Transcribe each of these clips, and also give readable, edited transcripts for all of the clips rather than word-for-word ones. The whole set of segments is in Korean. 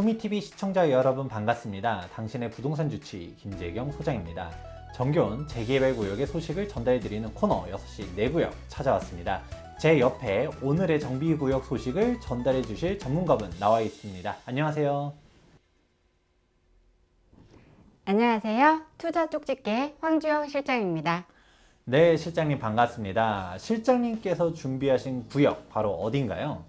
투미TV 시청자 여러분 반갑습니다. 당신의 부동산 주치 김재경 소장입니다. 정겨운 재개발구역의 소식을 전달해드리는 코너 6시 내구역 찾아왔습니다. 제 옆에 오늘의 정비구역 소식을 전달해 주실 전문가분 나와 있습니다. 안녕하세요. 안녕하세요. 투자 쪽집게 황주영 실장입니다. 네, 실장님 반갑습니다. 실장님께서 준비하신 구역 바로 어딘가요?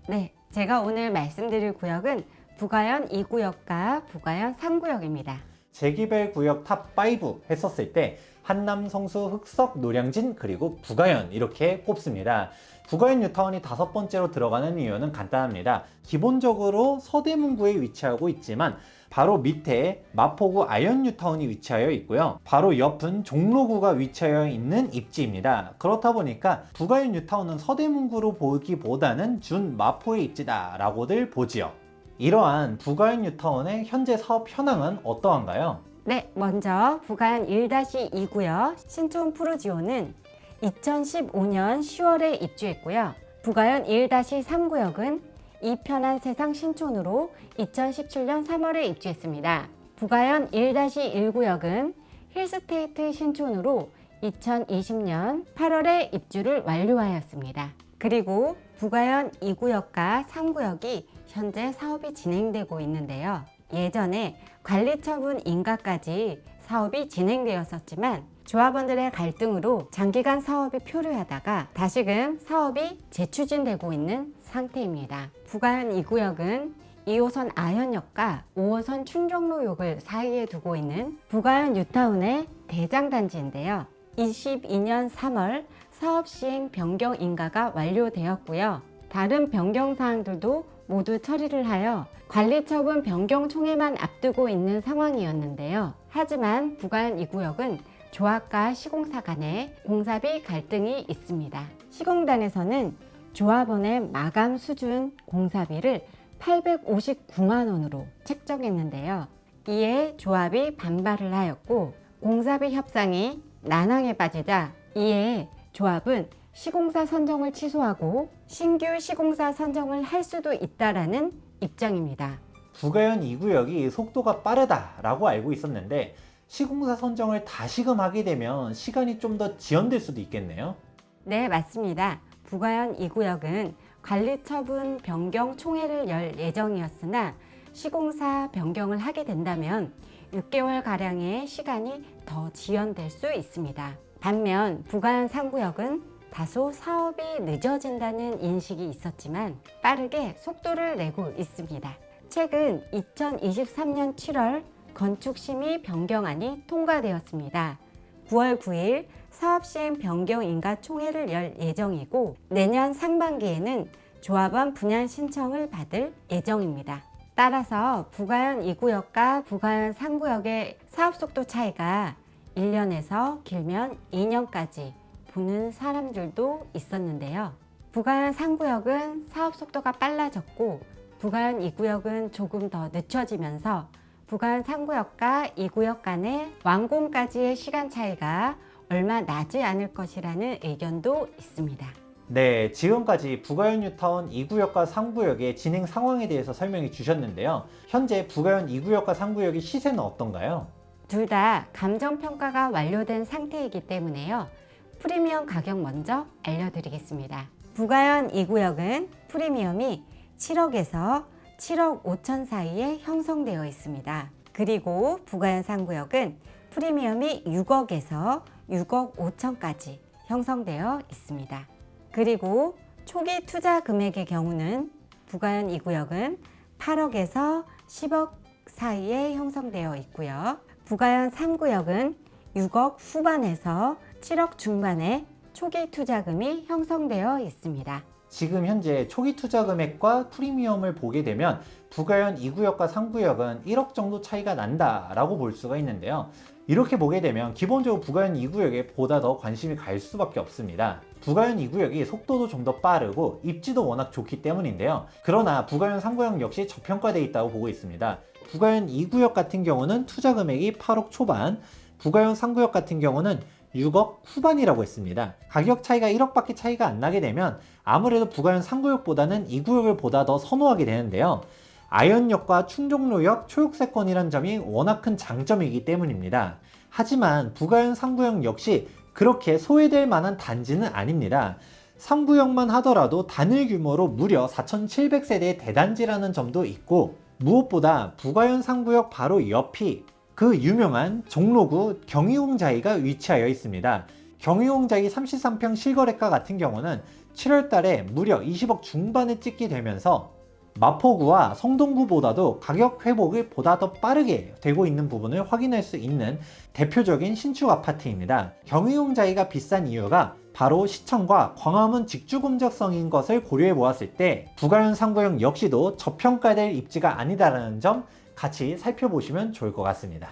네, 제가 오늘 말씀드릴 구역은 부가현 2구역과 부가현 3구역입니다. 재개발구역 탑5 했었을 때 한남, 성수, 흑석, 노량진 그리고 부가현 이렇게 꼽습니다. 부가현 뉴타운이 5번째로 들어가는 이유는 간단합니다. 기본적으로 서대문구에 위치하고 있지만 바로 밑에 마포구 아현 뉴타운이 위치하여 있고요. 바로 옆은 종로구가 위치하여 있는 입지입니다. 그렇다 보니까 부가현 뉴타운은 서대문구로 보기보다는 준 마포의 입지다 라고들 보지요. 이러한 부가현 뉴타운의 현재 사업 현황은 어떠한가요? 네, 먼저 부가현 1-2구역 신촌 푸르지오는 2015년 10월에 입주했고요. 부가현 1-3구역은 이편한 세상 신촌으로 2017년 3월에 입주했습니다. 부가현 1-1구역은 힐스테이트 신촌으로 2020년 8월에 입주를 완료하였습니다. 그리고 부가현 2구역과 3구역이 현재 사업이 진행되고 있는데요. 예전에 관리처분 인가까지 사업이 진행되었었지만 조합원들의 갈등으로 장기간 사업이 표류하다가 다시금 사업이 재추진되고 있는 상태입니다. 부가현 2구역은 2호선 아현역과 5호선 충정로역을 사이에 두고 있는 부가현 뉴타운의 대장단지인데요. 22년 3월 사업 시행 변경 인가가 완료되었고요. 다른 변경 사항들도 모두 처리를 하여 관리처분 변경 총회만 앞두고 있는 상황이었는데요. 하지만 부가현 2구역은 조합과 시공사 간에 공사비 갈등이 있습니다. 시공단에서는 조합원의 마감 수준 공사비를 859만 원으로 책정했는데요. 이에 조합이 반발을 하였고 공사비 협상이 난항에 빠지자 이에 조합은 시공사 선정을 취소하고 신규 시공사 선정을 할 수도 있다라는 입장입니다. 부가현 2구역이 속도가 빠르다라고 알고 있었는데 시공사 선정을 다시금 하게 되면 시간이 좀 더 지연될 수도 있겠네요. 네, 맞습니다. 부가현 2구역은 관리처분 변경 총회를 열 예정이었으나 시공사 변경을 하게 된다면 6개월가량의 시간이 더 지연될 수 있습니다. 반면 부가현 3구역은 다소 사업이 늦어진다는 인식이 있었지만 빠르게 속도를 내고 있습니다. 최근 2023년 7월 건축심의 변경안이 통과되었습니다. 9월 9일 사업시행 변경 인가 총회를 열 예정이고 내년 상반기에는 조합원 분양 신청을 받을 예정입니다. 따라서 부가현 2구역과 부가현 3구역의 사업 속도 차이가 1년에서 길면 2년까지 보는 사람들도 있었는데요. 부가현 3구역은 사업 속도가 빨라졌고 부가현 2구역은 조금 더 늦춰지면서 부가현 3구역과 2구역 간의 완공까지의 시간 차이가 얼마 나지 않을 것이라는 의견도 있습니다. 네, 지금까지 부가현 뉴타운 2구역과 3구역의 진행 상황에 대해서 설명해 주셨는데요. 현재 부가현 2구역과 3구역의 시세는 어떤가요? 둘 다 감정평가가 완료된 상태이기 때문에요. 프리미엄 가격 먼저 알려드리겠습니다. 부가현 2구역은 프리미엄이 7억에서 7억 5천 사이에 형성되어 있습니다. 그리고 부가현 3구역은 프리미엄이 6억에서 6억 5천까지 형성되어 있습니다. 그리고 초기 투자 금액의 경우는 부가현 2구역은 8억에서 10억 사이에 형성되어 있고요. 부가현 3구역은 6억 후반에서 7억 중반의 초기 투자금이 형성되어 있습니다. 지금 현재 초기 투자 금액과 프리미엄을 보게 되면 부가현 2구역과 3구역은 1억 정도 차이가 난다라고 볼 수가 있는데요. 이렇게 보게 되면 기본적으로 부가현 2구역에 보다 더 관심이 갈 수밖에 없습니다. 부가현 2구역이 속도도 좀 더 빠르고 입지도 워낙 좋기 때문인데요. 그러나 부가현 3구역 역시 저평가되어 있다고 보고 있습니다. 부가현 2구역 같은 경우는 투자 금액이 8억 초반, 부가현 3구역 같은 경우는 6억 후반이라고 했습니다. 가격 차이가 1억밖에 차이가 안 나게 되면 아무래도 부가현 3구역보다는 2구역을 보다 더 선호하게 되는데요. 아연역과 충정로역 초역세권이란 점이 워낙 큰 장점이기 때문입니다. 하지만 부가현 3구역 역시 그렇게 소외될 만한 단지는 아닙니다. 3구역만 하더라도 단일 규모로 무려 4,700세대의 대단지라는 점도 있고, 무엇보다 부가현 3구역 바로 옆이 그 유명한 종로구 경희홍자이가 위치하여 있습니다. 경희홍자이 33평 실거래가 같은 경우는 7월 달에 무려 20억 중반에 찍게 되면서 마포구와 성동구보다도 가격 회복이 보다 더 빠르게 되고 있는 부분을 확인할 수 있는 대표적인 신축 아파트입니다. 경희용자이가 비싼 이유가 바로 시청과 광화문 직주금적성인 것을 고려해 보았을 때 부가현 3구역 역시도 저평가될 입지가 아니다라는 점 같이 살펴보시면 좋을 것 같습니다.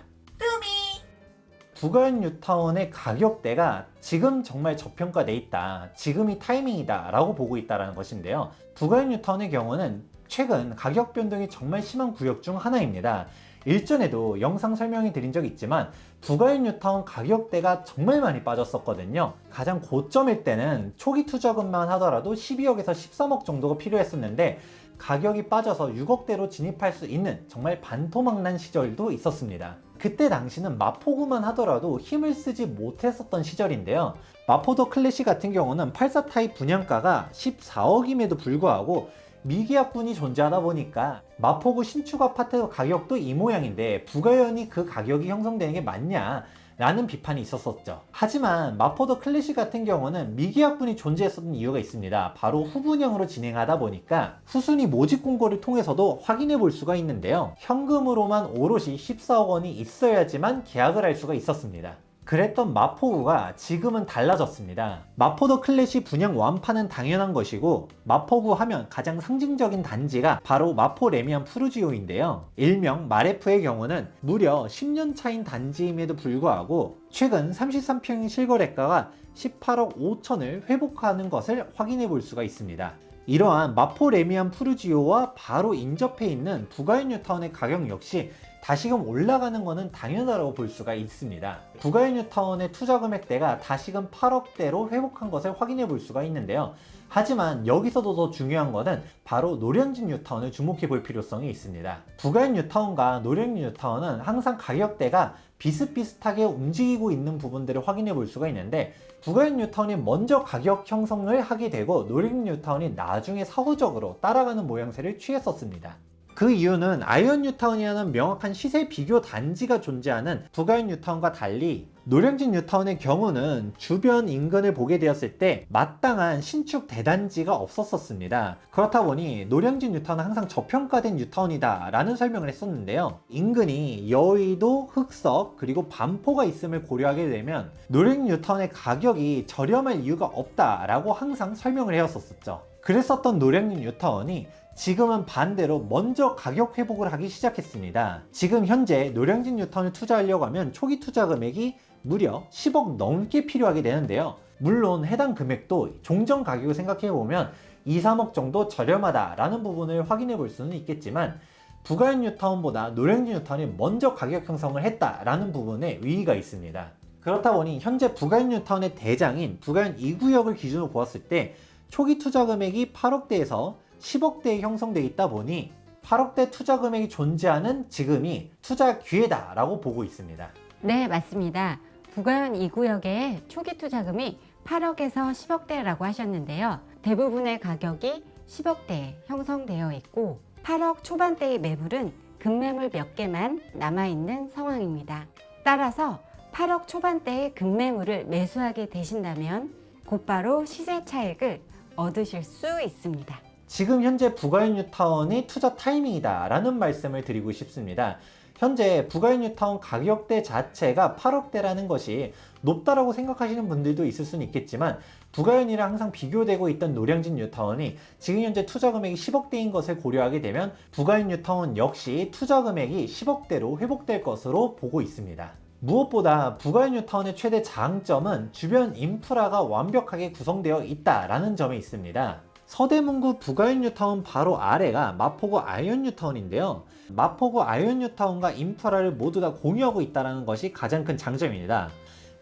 부가현 뉴타운의 가격대가 지금 정말 저평가돼 있다, 지금이 타이밍이다 라고 보고 있다는 것인데요. 부가현 뉴타운의 경우는 최근 가격 변동이 정말 심한 구역 중 하나입니다. 일전에도 영상 설명해 드린 적 있지만 부가현 뉴타운 가격대가 정말 많이 빠졌었거든요. 가장 고점일 때는 초기 투자금만 하더라도 12억에서 13억 정도가 필요했었는데 가격이 빠져서 6억대로 진입할 수 있는 정말 반토막난 시절도 있었습니다. 그때 당시는 마포구만 하더라도 힘을 쓰지 못했었던 시절인데요. 마포더 클래시 같은 경우는 84 타입 분양가가 14억임에도 불구하고 미계약분이 존재하다 보니까 마포구 신축 아파트 가격도 이 모양인데 부가현이 그 가격이 형성되는 게 맞냐 라는 비판이 있었었죠. 하지만 마포더 클래시 같은 경우는 미계약분이 존재했었던 이유가 있습니다. 바로 후분양으로 진행하다 보니까 후순위 모집 공고를 통해서도 확인해 볼 수가 있는데요. 현금으로만 오롯이 14억 원이 있어야지만 계약을 할 수가 있었습니다. 그랬던 마포구가 지금은 달라졌습니다. 마포더 클래시 분양 완파는 당연한 것이고, 마포구 하면 가장 상징적인 단지가 바로 마포 레미안 푸르지오인데요. 일명 마레프의 경우는 무려 10년 차인 단지임에도 불구하고 최근 33평 실거래가가 18억 5천을 회복하는 것을 확인해 볼 수가 있습니다. 이러한 마포 레미안 푸르지오와 바로 인접해 있는 부가현 뉴타운의 가격 역시 다시금 올라가는 것은 당연하다고 볼 수가 있습니다. 부가현 뉴타운의 투자 금액대가 다시금 8억대로 회복한 것을 확인해 볼 수가 있는데요. 하지만 여기서도 더 중요한 것은 바로 노량진 뉴타운을 주목해 볼 필요성이 있습니다. 부가현 뉴타운과 노량진 뉴타운은 항상 가격대가 비슷비슷하게 움직이고 있는 부분들을 확인해 볼 수가 있는데, 부가현 뉴타운이 먼저 가격 형성을 하게 되고 노량진 뉴타운이 나중에 사후적으로 따라가는 모양새를 취했었습니다. 그 이유는 아이언 뉴타운이라는 명확한 시세 비교 단지가 존재하는 부가현 뉴타운과 달리 노량진 뉴타운의 경우는 주변 인근을 보게 되었을 때 마땅한 신축 대단지가 없었습니다. 그렇다 보니 노량진 뉴타운은 항상 저평가된 뉴타운이다 라는 설명을 했었는데요. 인근이 여의도, 흑석, 그리고 반포가 있음을 고려하게 되면 노량진 뉴타운의 가격이 저렴할 이유가 없다 라고 항상 설명을 해왔었죠. 그랬었던 노량진 뉴타운이 지금은 반대로 먼저 가격 회복을 하기 시작했습니다. 지금 현재 노량진 뉴타운을 투자하려고 하면 초기 투자 금액이 무려 10억 넘게 필요하게 되는데요. 물론 해당 금액도 종전 가격을 생각해보면 2, 3억 정도 저렴하다라는 부분을 확인해 볼 수는 있겠지만, 부가현 뉴타운보다 노량진 뉴타운이 먼저 가격 형성을 했다라는 부분에 의의가 있습니다. 그렇다 보니 현재 부가현 뉴타운의 대장인 부가현 2구역을 기준으로 보았을 때 초기 투자 금액이 8억대에서 10억대에 형성되어 있다 보니 8억대 투자 금액이 존재하는 지금이 투자 기회다 라고 보고 있습니다. 네, 맞습니다. 부가현 2구역의 초기 투자금이 8억에서 10억대라고 하셨는데요. 대부분의 가격이 10억대에 형성되어 있고 8억 초반대의 매물은 급매물 몇 개만 남아있는 상황입니다. 따라서 8억 초반대의 급매물을 매수하게 되신다면 곧바로 시세 차익을 얻으실 수 있습니다. 지금 현재 부가현 뉴타운이 투자 타이밍이다 라는 말씀을 드리고 싶습니다. 현재 부가현 뉴타운 가격대 자체가 8억대라는 것이 높다라고 생각하시는 분들도 있을 수는 있겠지만, 부가현이랑 항상 비교되고 있던 노량진 뉴타운이 지금 현재 투자 금액이 10억대인 것을 고려하게 되면 부가현 뉴타운 역시 투자 금액이 10억대로 회복될 것으로 보고 있습니다. 무엇보다 부가현 뉴타운의 최대 장점은 주변 인프라가 완벽하게 구성되어 있다라는 점이 있습니다. 서대문구 부가현 뉴타운 바로 아래가 마포구 아이언 뉴타운인데요. 마포구 아이언 뉴타운과 인프라를 모두 다 공유하고 있다는 것이 가장 큰 장점입니다.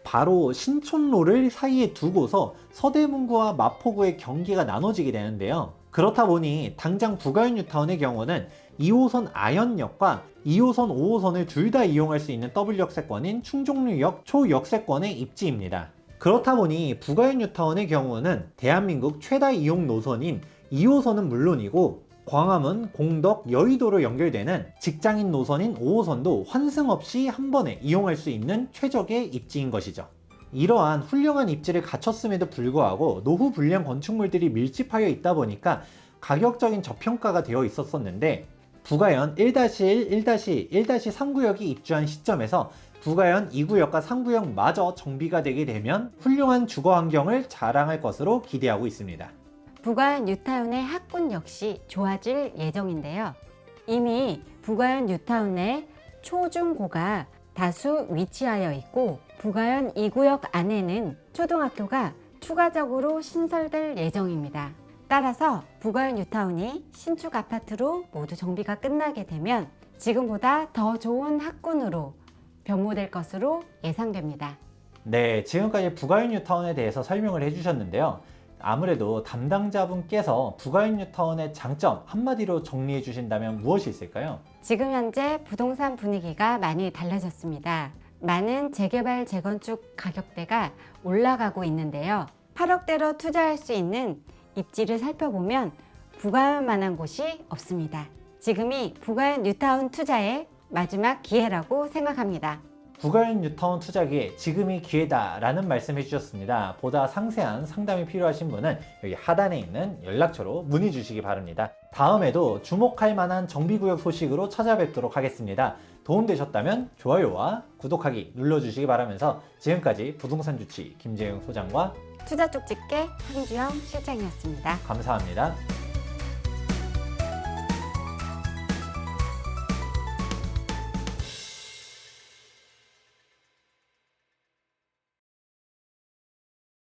바로 신촌로를 사이에 두고서 서대문구와 마포구의 경계가 나눠지게 되는데요. 그렇다 보니 당장 부가현 뉴타운의 경우는 2호선 아현역과 2호선 5호선을 둘 다 이용할 수 있는 W역세권인 충정로역 초역세권의 입지입니다. 그렇다 보니 부가현 뉴타운의 경우는 대한민국 최다 이용 노선인 2호선은 물론이고 광화문, 공덕, 여의도로 연결되는 직장인 노선인 5호선도 환승 없이 한 번에 이용할 수 있는 최적의 입지인 것이죠. 이러한 훌륭한 입지를 갖췄음에도 불구하고 노후 불량 건축물들이 밀집하여 있다 보니까 가격적인 저평가가 되어 있었는데 부가현 1-1, 1-2, 1-3구역이 입주한 시점에서 부가현 2구역과 3구역마저 정비가 되게 되면 훌륭한 주거 환경을 자랑할 것으로 기대하고 있습니다. 부가현 뉴타운의 학군 역시 좋아질 예정인데요. 이미 부가현 뉴타운 내 초중고가 다수 위치하여 있고 부가현 2구역 안에는 초등학교가 추가적으로 신설될 예정입니다. 따라서 부가현 뉴타운이 신축 아파트로 모두 정비가 끝나게 되면 지금보다 더 좋은 학군으로 변모될 것으로 예상됩니다. 네, 지금까지 부가현 뉴타운에 대해서 설명을 해주셨는데요. 아무래도 담당자분께서 부가현 뉴타운의 장점 한마디로 정리해 주신다면 무엇이 있을까요? 지금 현재 부동산 분위기가 많이 달라졌습니다. 많은 재개발, 재건축 가격대가 올라가고 있는데요. 8억대로 투자할 수 있는 입지를 살펴보면 부가현만한 곳이 없습니다. 지금이 부가현 뉴타운 투자의 마지막 기회라고 생각합니다. 부가현 뉴타운 투자기에 지금이 기회다라는 말씀 해주셨습니다. 보다 상세한 상담이 필요하신 분은 여기 하단에 있는 연락처로 문의 주시기 바랍니다. 다음에도 주목할 만한 정비구역 소식으로 찾아뵙도록 하겠습니다. 도움되셨다면 좋아요와 구독하기 눌러주시기 바라면서 지금까지 부동산 주치 김재용 소장과 투자 쪽집게 황주영 실장이었습니다. 감사합니다.